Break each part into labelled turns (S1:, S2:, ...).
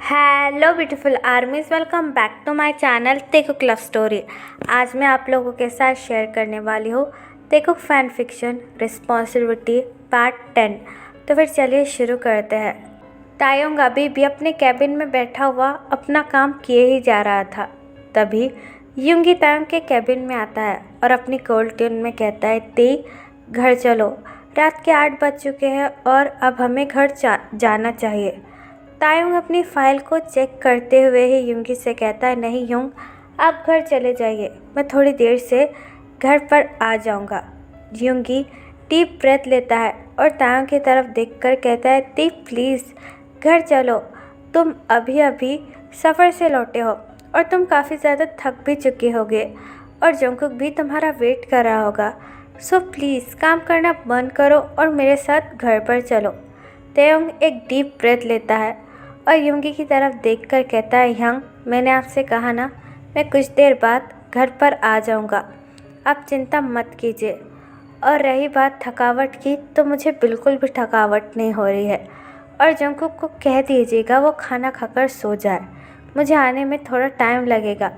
S1: Hello beautiful armies, welcome back to my channel Taekook love story. आज मैं आप लोगों के साथ शेयर करने वाली हूँ तेकुक फैन फिक्शन रिस्पॉन्सिबिलिटी पार्ट 10। तो फिर चलिए शुरू करते हैं। तायोंग अभी भी अपने कैबिन में बैठा हुआ अपना काम किए ही जा रहा था। तभी युंगी तायोंग के कैबिन में आता है और अपनी कोल्ड ट्यून में कहता है, ते घर चलो, रात के 8 बज चुके हैं और अब हमें घर जाना चाहिए। तायोंग अपनी फाइल को चेक करते हुए ही युंगी से कहता है, नहीं युंग, आप घर चले जाइए, मैं थोड़ी देर से घर पर आ जाऊंगा। युंगी डीप ब्रेथ लेता है और तायोंग की तरफ देखकर कहता है, ती प्लीज़ घर चलो, तुम अभी अभी सफ़र से लौटे हो और तुम काफ़ी ज़्यादा थक भी चुके होगे और जंगकुक भी तुम्हारा वेट कर रहा होगा। सो प्लीज़ काम करना बंद करो और मेरे साथ घर पर चलो। तायोंग एक डीप ब्रेथ लेता है और युंगी की तरफ देखकर कहता है, यंग, मैंने आपसे कहा ना, मैं कुछ देर बाद घर पर आ जाऊंगा, आप चिंता मत कीजिए। और रही बात थकावट की, तो मुझे बिल्कुल भी थकावट नहीं हो रही है और जंगकुक को कह दीजिएगा वो खाना खाकर सो जाए, मुझे आने में थोड़ा टाइम लगेगा।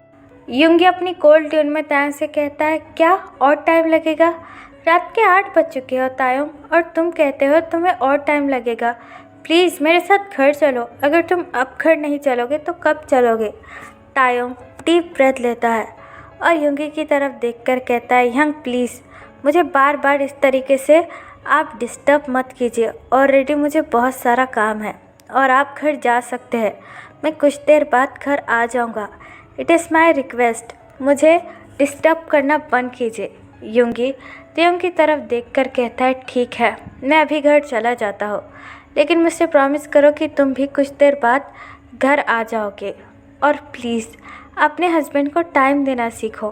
S1: युंगी अपनी कोल्ड ट्यून में तायोंग से कहता है, क्या और टाइम लगेगा? रात के 8 बज चुके हो तायोंग और तुम कहते हो तुम्हें और टाइम लगेगा। प्लीज़ मेरे साथ घर चलो, अगर तुम अब घर नहीं चलोगे तो कब चलोगे? तायोंग डीप ब्रेथ लेता है और युंगी की तरफ देखकर कहता है, यंग प्लीज़ मुझे बार बार इस तरीके से आप डिस्टर्ब मत कीजिए, ऑलरेडी मुझे बहुत सारा काम है और आप घर जा सकते हैं, मैं कुछ देर बाद घर आ जाऊंगा। इट इज़ माई रिक्वेस्ट, मुझे डिस्टर्ब करना बंद कीजिए। युंगी तायोंग की तरफ देखकर कहता है, ठीक है, मैं अभी घर चला जाता हूँ, लेकिन मुझसे प्रॉमिस करो कि तुम भी कुछ देर बाद घर आ जाओगे और प्लीज़ अपने हस्बैंड को टाइम देना सीखो।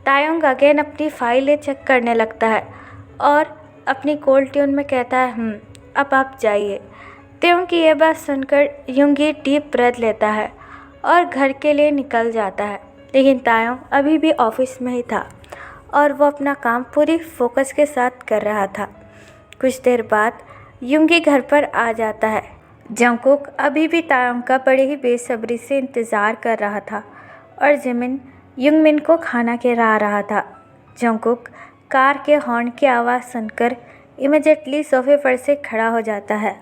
S1: तायोंग अगेन अपनी फाइलें चेक करने लगता है और अपनी कोल्ड ट्यून में कहता है, अब आप जाइए। तायोंग की यह बात सुनकर युंगी डीप ब्रेथ लेता है और घर के लिए निकल जाता है, लेकिन तायोंग अभी भी ऑफिस में ही था और वो अपना काम पूरी फोकस के साथ कर रहा था। कुछ देर बाद युंगी घर पर आ जाता है। जंगकुक अभी भी तायोंग का बड़े ही बेसब्री से इंतज़ार कर रहा था और जिमिन युंगमिन को खाना खिला रहा था। जंगकुक कार के हॉर्न की आवाज़ सुनकर इमीडिएटली सोफे पर से खड़ा हो जाता है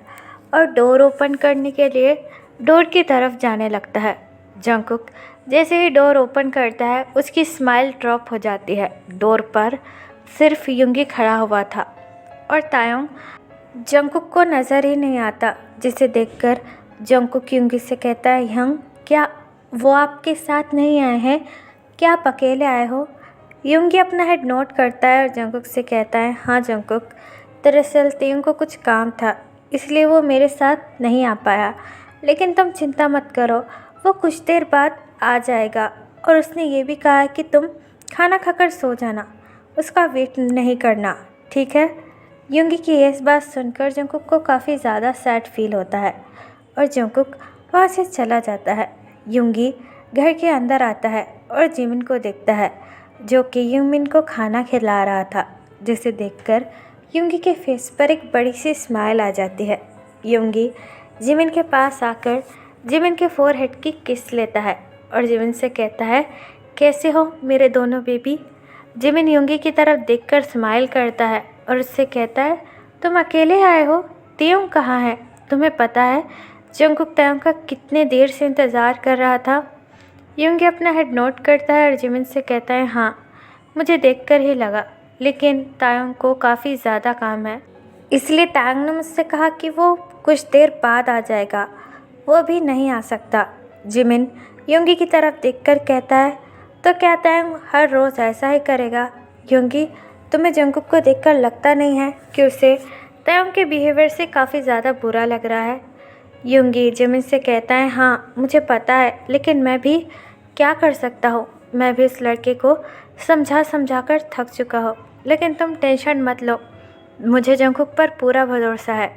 S1: और डोर ओपन करने के लिए डोर की तरफ जाने लगता है। जंगकुक जैसे ही डोर ओपन करता है उसकी स्माइल ड्रॉप हो जाती है। डोर पर सिर्फ युंगी खड़ा हुआ था और तायोंग जंगकुक को नज़र ही नहीं आता, जिसे देखकर जंगकुक युंगी से कहता है, यंग, क्या वो आपके साथ नहीं आए हैं? क्या आप अकेले आए हो? युंगी अपना हेड नोट करता है और जंगकुक से कहता है, हाँ जंगकुक, दरअसल तायोंग को कुछ काम था इसलिए वो मेरे साथ नहीं आ पाया, लेकिन तुम चिंता मत करो, वो कुछ देर बाद आ जाएगा और उसने ये भी कहा है कि तुम खाना खाकर सो जाना, उसका वेट नहीं करना, ठीक है? युंगी की इस बात सुनकर जंगकुक को काफ़ी ज़्यादा सैड फील होता है और जंगकुक वहाँ से चला जाता है। युंगी घर के अंदर आता है और जिमिन को देखता है, जो कि युंगमिन को खाना खिला रहा था, जिसे देखकर युंगी के फेस पर एक बड़ी सी स्माइल आ जाती है। युंगी जिमिन के पास आकर जिमिन के फोरहेड की किस लेता है और जिमिन से कहता है, कैसे हो मेरे दोनों बेबी? जिमिन युंगी की तरफ देखकर स्माइल करता है और उससे कहता है, तुम अकेले आए हो? तायोंग कहाँ है? तुम्हें पता है जंगकुक तायोंग का कितने देर से इंतज़ार कर रहा था? युंगी अपना हेड नोट करता है और जिमिन से कहता है, हाँ मुझे देखकर ही लगा, लेकिन तायोंग को काफ़ी ज़्यादा काम है, इसलिए तायोंग ने मुझसे कहा कि वो कुछ देर बाद आ जाएगा, वो अभी नहीं आ सकता। जिमिन युंगी की तरफ देखकर कहता है, तो क्या तायोंग हर रोज़ ऐसा ही करेगा? युंगी, तुम्हें जंगकुक को देखकर लगता नहीं है कि उसे तायोंग के बिहेवियर से काफ़ी ज़्यादा बुरा लग रहा है? युंगी जिमिन से कहता है, हाँ मुझे पता है, लेकिन मैं भी क्या कर सकता हूँ, मैं भी इस लड़के को समझा कर थक चुका हूँ, लेकिन तुम टेंशन मत लो, मुझे जंगकुक पर पूरा भरोसा है,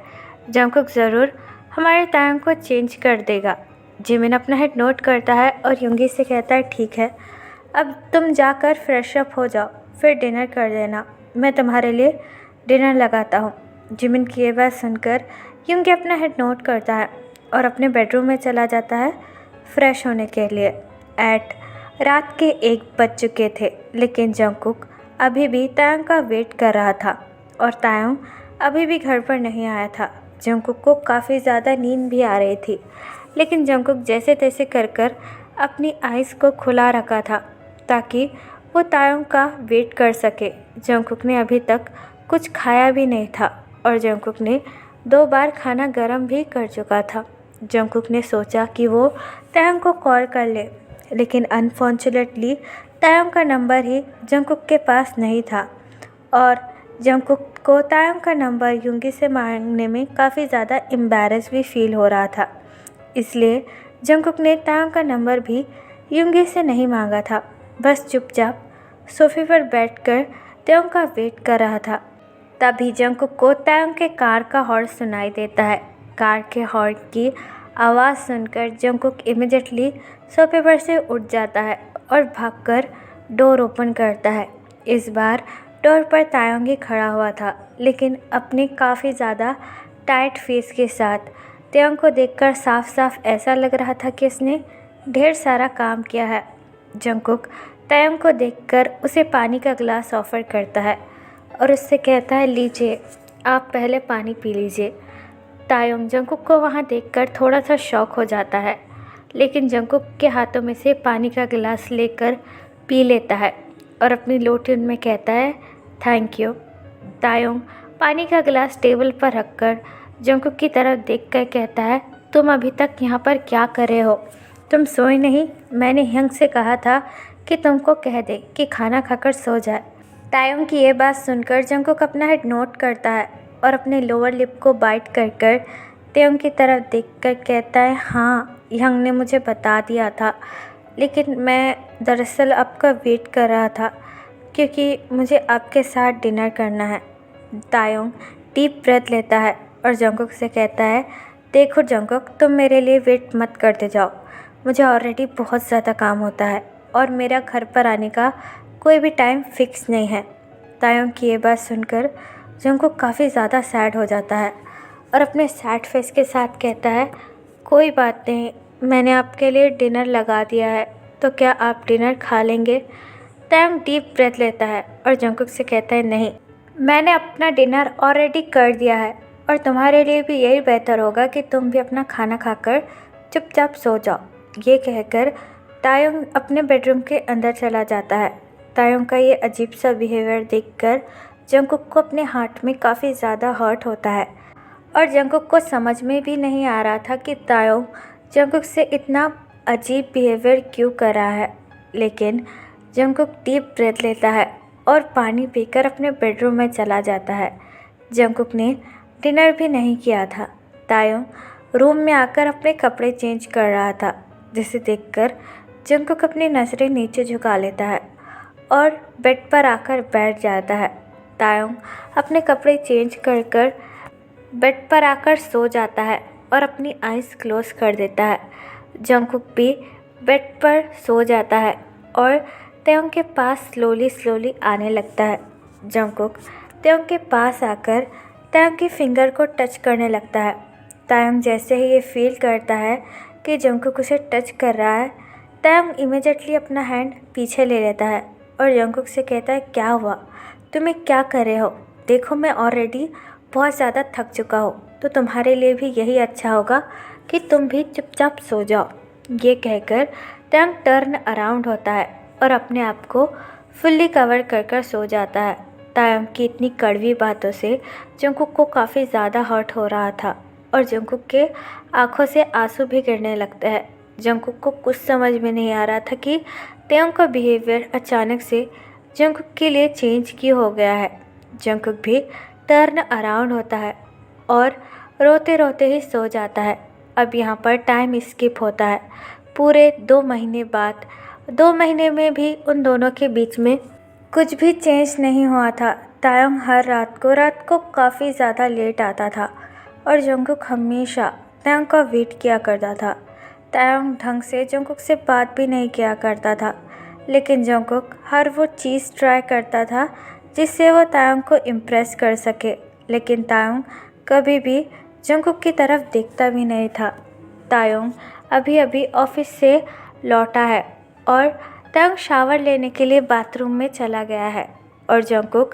S1: जंगकुक ज़रूर हमारे तायोंग को चेंज कर देगा। जिमिन अपना हेड नोट करता है और युंगी से कहता है, ठीक है, अब तुम जाकर फ्रेश अप हो जाओ, फिर डिनर कर देना, मैं तुम्हारे लिए डिनर लगाता हूँ। जिमिन की ये बात सुनकर युंगी अपना हेड नोट करता है और अपने बेडरूम में चला जाता है फ्रेश होने के लिए। रात के 1 बज चुके थे, लेकिन जंगकुक अभी भी तायंग का वेट कर रहा था और तायंग अभी भी घर पर नहीं आया था। जंगकुक को काफ़ी ज़्यादा नींद भी आ रही थी, लेकिन जंगकुक जैसे तैसे कर अपनी आइज़ को खुला रखा था ताकि वो तायंग का वेट कर सके। जंगकुक ने अभी तक कुछ खाया भी नहीं था और जंगकुक ने 2 बार खाना गर्म भी कर चुका था। जंगकुक ने सोचा कि वो तायंग को कॉल कर ले, लेकिन अनफॉर्चुनेटली तायंग का नंबर ही जंगकुक के पास नहीं था और जंगकुक को तायंग का नंबर युंगी से मांगने में काफ़ी ज़्यादा एम्बैरेस भी फील हो रहा था। इसलिए जंगकुक ने तायंग का नंबर भी युंगी से नहीं मांगा था, बस चुपचाप सोफे पर बैठकर तायंग का वेट कर रहा था। तभी जंगकुक को तायंग के कार का हॉर्न सुनाई देता है। कार के हॉर्न की आवाज़ सुनकर जंगकुक इमीडिएटली सोफे पर से उठ जाता है और भागकर डोर ओपन करता है। इस बार डोर पर तायंग ही खड़ा हुआ था, लेकिन अपने काफ़ी ज़्यादा टाइट फेस के साथ। तायंग को देखकर साफ साफ ऐसा लग रहा था कि उसने ढेर सारा काम किया है। जंगकुक तायंग को देखकर उसे पानी का गिलास ऑफ़र करता है और उससे कहता है, लीजिए, आप पहले पानी पी लीजिए। तायंग जंगकुक को वहाँ देखकर थोड़ा सा शॉक हो जाता है, लेकिन जंगकुक के हाथों में से पानी का गिलास लेकर पी लेता है और अपनी लो ट्यून में कहता है, थैंक यू। तायंग पानी का गिलास टेबल पर रखकर जंगकुक की तरफ देखकर कहता है, तुम अभी तक यहाँ पर क्या कर रहे हो? तुम सोए नहीं? मैंने यंग से कहा था कि तुमको कह दे कि खाना खाकर सो जाए। तायंग की ये बात सुनकर जंगकुक अपना हेड नोट करता है और अपने लोअर लिप को बाइट कर तायंग की तरफ देखकर कहता है, हाँ, यंग ने मुझे बता दिया था, लेकिन मैं दरअसल आपका वेट कर रहा था क्योंकि मुझे आपके साथ डिनर करना है। तायंग डीप ब्रेथ लेता है और जंगकुक से कहता है, देखो जंगकुक, तुम मेरे लिए वेट मत करते जाओ। मुझे ऑलरेडी बहुत ज़्यादा काम होता है और मेरा घर पर आने का कोई भी टाइम फिक्स नहीं है। तायंग की ये बात सुनकर जंगकुक काफ़ी ज़्यादा सैड हो जाता है और अपने सैड फेस के साथ कहता है, कोई बात नहीं, मैंने आपके लिए डिनर लगा दिया है, तो क्या आप डिनर खा लेंगे? तायंग डीप ब्रेथ लेता है और जंगकुक से कहता है, नहीं, मैंने अपना डिनर ऑलरेडी कर दिया है और तुम्हारे लिए भी यही बेहतर होगा कि तुम भी अपना खाना खाकर चुपचाप सो जाओ। ये कहकर तायंग अपने बेडरूम के अंदर चला जाता है। तायंग का ये अजीब सा बिहेवियर देखकर जंगकुक को अपने हार्ट में काफ़ी ज़्यादा हर्ट होता है और जंगकुक को समझ में भी नहीं आ रहा था कि तायंग जंगकुक से इतना अजीब बिहेवियर क्यों कर रहा है। लेकिन जंगकुक डीप ब्रेथ लेता है और पानी पीकर अपने बेडरूम में चला जाता है। जंगकुक ने डिनर भी नहीं किया था। तायंग रूम में आकर अपने कपड़े चेंज कर रहा था, जिसे देखकर जंगकुक अपनी नज़रें नीचे झुका लेता है और बेड पर आकर बैठ जाता है। तायंग अपने कपड़े चेंज कर बेड पर आकर सो जाता है और अपनी आइज़ क्लोज कर देता है। जंगकुक भी बेड पर सो जाता है और तायंग के पास स्लोली आने लगता है। जंगकुक तायंग के पास आकर तायंग की फिंगर को टच करने लगता है। तायंग जैसे ही ये फील करता है कि जंगकुक उसे टच कर रहा है, तायंग इमीडिएटली अपना हैंड पीछे ले लेता है और जंगकुक से कहता है, क्या हुआ? तुम्हें क्या कर रहे हो? देखो, मैं ऑलरेडी बहुत ज़्यादा थक चुका हूँ, तो तुम्हारे लिए भी यही अच्छा होगा कि तुम भी चुपचाप सो जाओ। ये कहकर तायंग टर्न अराउंड होता है और अपने आप को फुल्ली कवर कर सो जाता है। तायंग की इतनी कड़वी बातों से जंगकुक को काफ़ी ज़्यादा हर्ट हो रहा था और जंगकुक के आंखों से आंसू भी गिरने लगते हैं। जंगकुक को कुछ समझ में नहीं आ रहा था कि तायंग का बिहेवियर अचानक से जंगकुक के लिए चेंज क्यों हो गया है। जंगकुक भी टर्न अराउंड होता है और रोते रोते ही सो जाता है। अब यहाँ पर टाइम स्किप होता है पूरे 2 महीने बाद। 2 महीने में भी उन दोनों के बीच में कुछ भी चेंज नहीं हुआ था। तायंग हर रात को काफ़ी ज़्यादा लेट आता था और जंगकुक हमेशा तायंग का वेट किया करता था। तायंग ढंग से जंगकुक से बात भी नहीं किया करता था, लेकिन जंगकुक हर वो चीज़ ट्राई करता था जिससे वो तायंग को इम्प्रेस कर सके, लेकिन तायंग कभी भी जंगकुक की तरफ देखता भी नहीं था। तायोंग अभी अभी ऑफिस से लौटा है और तायोंग शावर लेने के लिए बाथरूम में चला गया है और जंगकुक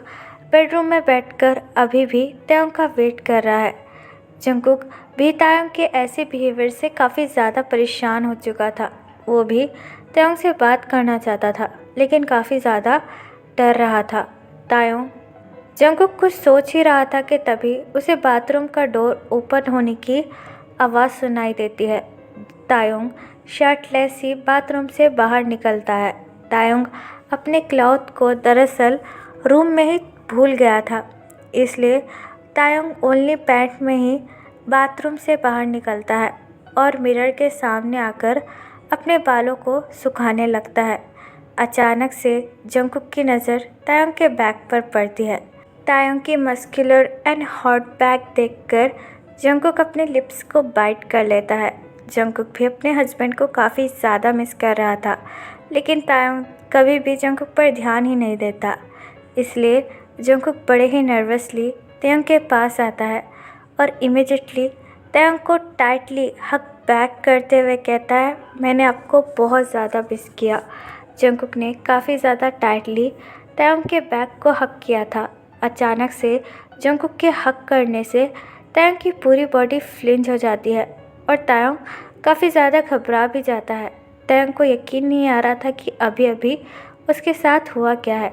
S1: बेडरूम में बैठकर अभी भी तायोंग का वेट कर रहा है। जंगकुक भी तायोंग के ऐसे बिहेवियर से काफ़ी ज़्यादा परेशान हो चुका था। वो भी तायोंग से बात करना चाहता था लेकिन काफ़ी ज़्यादा डर रहा था। तायोंग जंगकुक कुछ सोच ही रहा था कि तभी उसे बाथरूम का डोर ओपन होने की आवाज़ सुनाई देती है। तायोंग शर्टलेस ही बाथरूम से बाहर निकलता है। तायोंग अपने क्लॉथ को दरअसल रूम में ही भूल गया था, इसलिए तायोंग ओनली पैंट में ही बाथरूम से बाहर निकलता है और मिरर के सामने आकर अपने बालों को सुखाने लगता है। अचानक से जंगकुक की नज़र तायोंग के बैग पर पड़ती है। तायोंग की मस्कुलर एंड हॉट बैग देखकर जंगकुक अपने लिप्स को बाइट कर लेता है। जंगकुक भी अपने हस्बैंड को काफ़ी ज़्यादा मिस कर रहा था, लेकिन तायोंग कभी भी जंगकुक पर ध्यान ही नहीं देता। इसलिए जंगकुक बड़े ही नर्वसली तायोंग के पास आता है और इमीडिएटली तायोंग को टाइटली हग बैक करते हुए कहता है, मैंने आपको बहुत ज़्यादा मिस किया। जंगकुक ने काफ़ी ज़्यादा टाइटली तायोंग के बैक को हग किया था। अचानक से जंगकुक के हग करने से तायोंग की पूरी बॉडी फ्लिंच हो जाती है और तायोंग काफ़ी ज़्यादा घबरा भी जाता है। तायोंग को यकीन नहीं आ रहा था कि अभी अभी उसके साथ हुआ क्या है।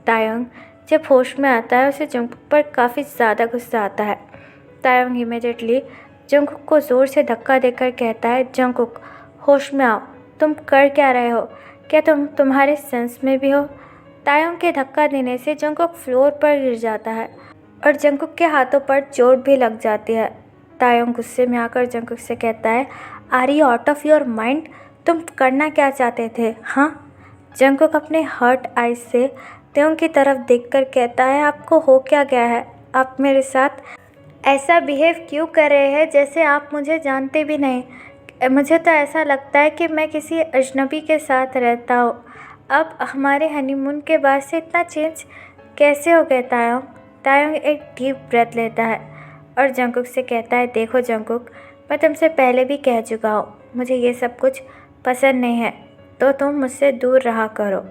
S1: तायोंग जब होश में आता है उसे जंगकुक पर काफ़ी ज़्यादा गुस्सा आता है। तायोंग इमीडिएटली जंगकुक को ज़ोर से धक्का देकर कहता है, जंगकुक होश में आओ, तुम कर क्या रहे हो? क्या तुम तुम्हारे सेंस में भी हो? तायोंग के धक्का देने से जंगकुक फ्लोर पर गिर जाता है और जंगकुक के हाथों पर चोट भी लग जाती है। तायोंग गुस्से में आकर जंगकुक से कहता है, are you out of your mind? तुम करना क्या चाहते थे? हाँ? जंगकुक अपने हर्ट आइज से तायोंग की तरफ देखकर कहता है, आपको हो क्या गया है? आप मेरे साथ ऐसा बिहेव क्यों कर रहे हैं जैसे आप मुझे जानते भी नहीं? मुझे तो ऐसा लगता है कि मैं किसी अजनबी के साथ रहता हूँ। अब हमारे हनीमून के बाद से इतना चेंज कैसे हो गया तायोंग? तायोंग एक डीप ब्रेथ लेता है और जंगकुक से कहता है, देखो जंगकुक, मैं तुमसे पहले भी कह चुका हूँ, मुझे ये सब कुछ पसंद नहीं है, तो तुम मुझसे दूर रहा करो।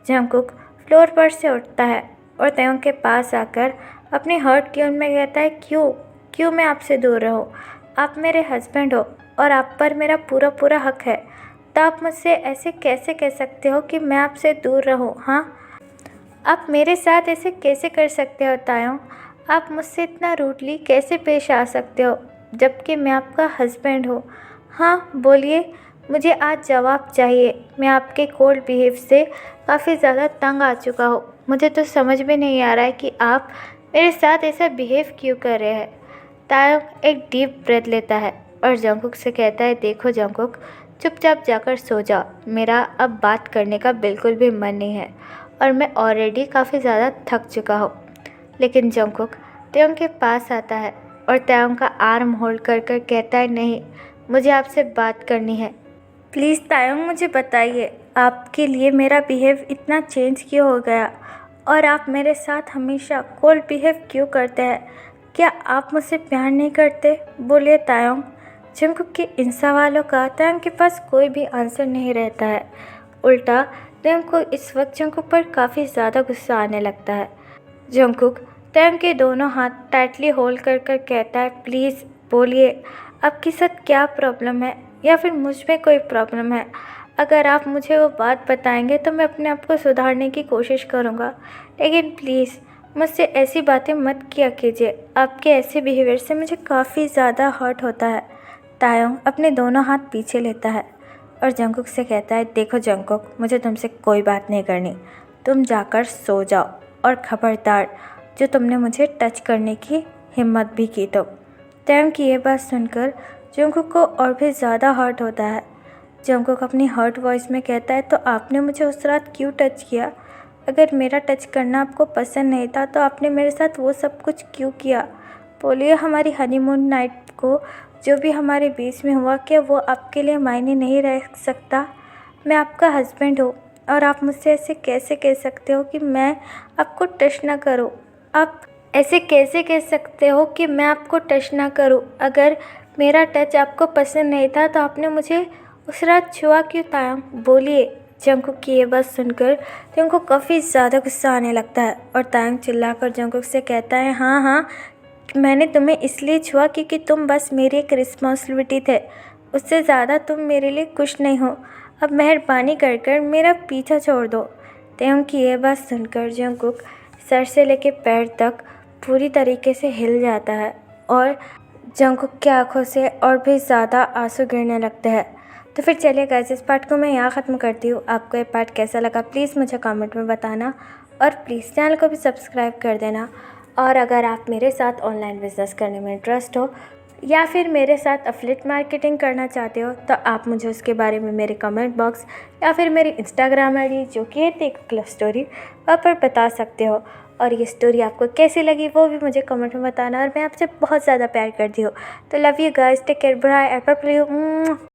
S1: जंगकुक फ्लोर पर से उठता है और तायोंग के पास आकर अपने हर्ट ट्यून में कहता है, क्यों मैं आपसे दूर रहूं? आप मेरे हस्बैंड हो और आप पर मेरा पूरा हक है, तो आप मुझसे ऐसे कैसे कह सकते हो कि मैं आपसे दूर रहूं? हाँ, आप मेरे साथ ऐसे कैसे कर सकते हो तायोंग? आप मुझसे इतना रूडली कैसे पेश आ सकते हो जबकि मैं आपका हस्बैंड हूँ? हाँ बोलिए, मुझे आज जवाब चाहिए। मैं आपके कोल्ड बिहेव से काफ़ी ज़्यादा तंग आ चुका हूँ। मुझे तो समझ में नहीं आ रहा है कि आप मेरे साथ ऐसा बिहेव क्यों कर रहे हैं। तायोंग एक डीप ब्रेथ लेता है और जंगकुक से कहता है, देखो जंगकुक, चुपचाप जाकर सो जाओ, मेरा अब बात करने का बिल्कुल भी मन नहीं है और मैं ऑलरेडी काफ़ी ज़्यादा थक चुका हूँ। लेकिन जंगकुक तायोंग के पास आता है और तायोंग का आर्म होल्ड कर कर कहता है, नहीं, मुझे आपसे बात करनी है। प्लीज़ तायोंग, मुझे बताइए, आपके लिए मेरा बिहेव इतना चेंज क्यों हो गया और आप मेरे साथ हमेशा कोल्ड बिहेव क्यों करते हैं? क्या आप मुझसे प्यार नहीं करते? बोलिए तायोंग। जंगकुक के इन सवालों का तायोंग के पास कोई भी आंसर नहीं रहता है। उल्टा तायोंग को इस वक्त जंगकुक पर काफ़ी ज़्यादा गुस्सा आने लगता है। जंगकुक तायोंग के दोनों हाथ टाइटली होल्ड कर कर कहता है, प्लीज़ बोलिए, आपके साथ क्या प्रॉब्लम है या फिर मुझ में कोई प्रॉब्लम है? अगर आप मुझे वो बात बताएंगे तो मैं अपने आप को सुधारने की कोशिश करूँगा, लेकिन प्लीज़ मुझसे ऐसी बातें मत किया कीजिए। आपके ऐसे बिहेवियर से मुझे काफ़ी ज़्यादा हर्ट होता है। तायोंग अपने दोनों हाथ पीछे लेता है और जंगकुक से कहता है, देखो जंगकुक, मुझे तुमसे कोई बात नहीं करनी, तुम जाकर सो जाओ और खबरदार जो तुमने मुझे टच करने की हिम्मत भी की तो। तायोंग की ये बात सुनकर जंगकुक को और भी ज़्यादा हर्ट होता है। जंगकुक अपनी हर्ट वॉइस में कहता है, तो आपने मुझे उस रात क्यों टच किया? अगर मेरा टच करना आपको पसंद नहीं था तो आपने मेरे साथ वो सब कुछ क्यों किया? बोलिए, हमारी हनीमून नाइट को जो भी हमारे बीच में हुआ, क्या वो आपके लिए मायने नहीं रह सकता? मैं आपका हस्बैंड हूँ और आप मुझसे ऐसे कैसे कह सकते हो कि मैं आपको टच ना करूँ? आप ऐसे कैसे कह सकते हो कि मैं आपको टच ना करूँ? अगर मेरा टच आपको पसंद नहीं था तो आपने मुझे उस रात छुआ क्यों तायंग? बोलिए। जंगकुक की ये बात सुनकर जंगकुक काफ़ी ज़्यादा गुस्सा आने लगता है और तायंग चिल्लाकर जंगकुक से कहता है, हाँ हाँ, मैंने तुम्हें इसलिए छुआ क्योंकि तुम बस मेरी एक रिस्पॉन्सिबिलिटी थे, उससे ज़्यादा तुम मेरे लिए कुछ नहीं हो। अब मेहरबानी कर कर मेरा पीछा छोड़ दो। तायंग की ये बात सुनकर जंगकुक सर से लेकर पैर तक पूरी तरीके से हिल जाता है और जंगकुक की आंखों से और भी ज़्यादा आंसू गिरने लगते हैं। तो फिर चलिए गाइस, इस पार्ट को मैं यहाँ ख़त्म करती हूँ। आपको ये पार्ट कैसा लगा प्लीज़ मुझे कमेंट में बताना और प्लीज़ चैनल को भी सब्सक्राइब कर देना। और अगर आप मेरे साथ ऑनलाइन बिजनेस करने में इंटरेस्ट हो या फिर मेरे साथ एफिलिएट मार्केटिंग करना चाहते हो तो आप मुझे उसके बारे में मेरे कमेंट बॉक्स या फिर मेरी इंस्टाग्राम आईडी जो कि है टेकुक लव स्टोरी, वहाँ पर बता सकते हो। और ये स्टोरी आपको कैसी लगी वो भी मुझे कमेंट में बताना और मैं आपसे बहुत ज़्यादा प्यार करती हूँ। तो love you guys, take care, bye, Apple.